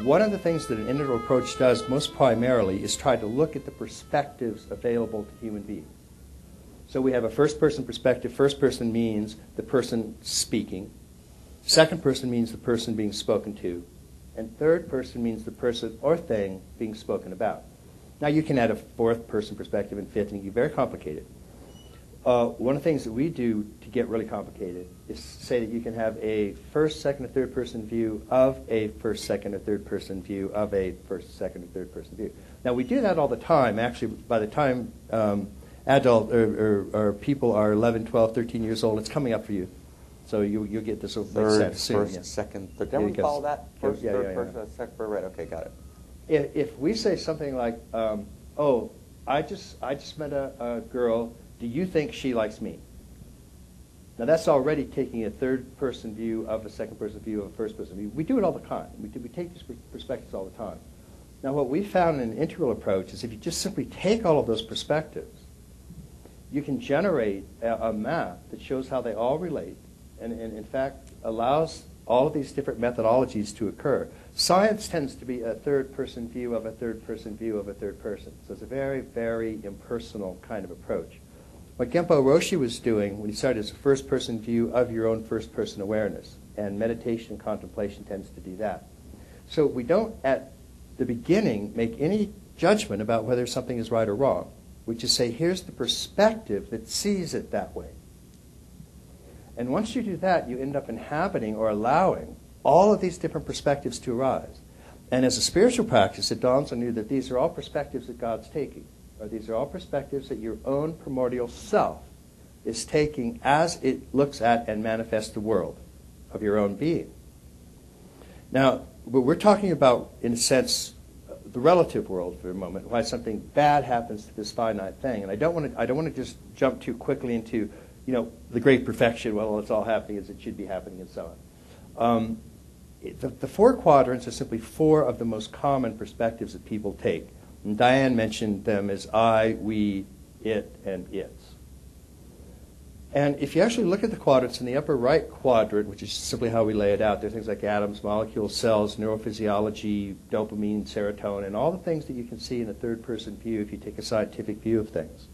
one of the things that an integral approach does most primarily is try to look at the perspectives available to human beings. So we have a first-person perspective. First person means the person speaking. Second person means the person being spoken to. And third person means the person or thing being spoken about. Now you can add a fourth person perspective and fifth, and it can be very complicated. One of the things that we do to get really complicated is say that you can have a first, second, or third person view of a first, second, or third person view of a first, second, or third person view. Now we do that all the time. Actually, by the time adult or people are 11, 12, 13 years old, it's coming up for you. So you'll get this third, soon. First, yeah. second, third. Can we follow that? First, yeah, third, yeah, first, second, right? Okay, got it. If we say something like, "Oh, I just met a girl. Do you think she likes me?" Now that's already taking a third-person view of a second-person view of a first-person view. We do it all the time. We take these perspectives all the time. Now what we found in an integral approach is if you just simply take all of those perspectives, you can generate a map that shows how they all relate and in fact allows all of these different methodologies to occur. Science tends to be a third-person view of a third-person view of a third person. So it's a very, very impersonal kind of approach. What Genpo Roshi was doing when he started is a first-person view of your own first-person awareness, and meditation and contemplation tends to do that. So we don't, at the beginning, make any judgment about whether something is right or wrong. We just say, here's the perspective that sees it that way. And once you do that, you end up inhabiting or allowing all of these different perspectives to arise. And as a spiritual practice, it dawns on you that these are all perspectives that God's taking. Or these are all perspectives that your own primordial self is taking as it looks at and manifests the world of your own being. Now, we're talking about, in a sense, the relative world for a moment, why something bad happens to this finite thing. And I don't want to just jump too quickly into, the great perfection, well, it's all happening as it should be happening and so on. The four quadrants are simply four of the most common perspectives that people take. And Diane mentioned them as I, we, it, and its. And if you actually look at the quadrants, in the upper right quadrant, which is simply how we lay it out, there are things like atoms, molecules, cells, neurophysiology, dopamine, serotonin, all the things that you can see in a third-person view if you take a scientific view of things.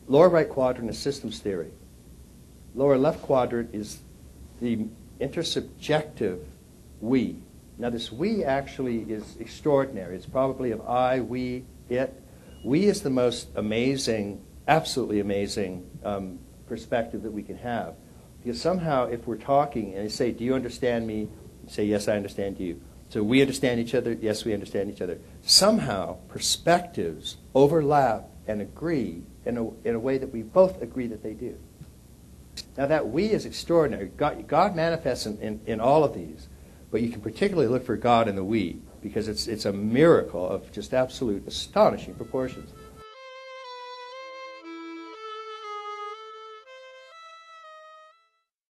Lower right quadrant is systems theory. Lower left quadrant is the intersubjective we. Now this we actually is extraordinary. It's probably of I, we, it. We is the most amazing, absolutely amazing perspective that we can have. Because somehow if we're talking and I say, do you understand me? You say, yes, I understand you. So we understand each other? Yes, we understand each other. Somehow perspectives overlap and agree in a way that we both agree that they do. Now that we is extraordinary. God manifests in all of these. But you can particularly look for God in the we, because it's a miracle of just absolute astonishing proportions.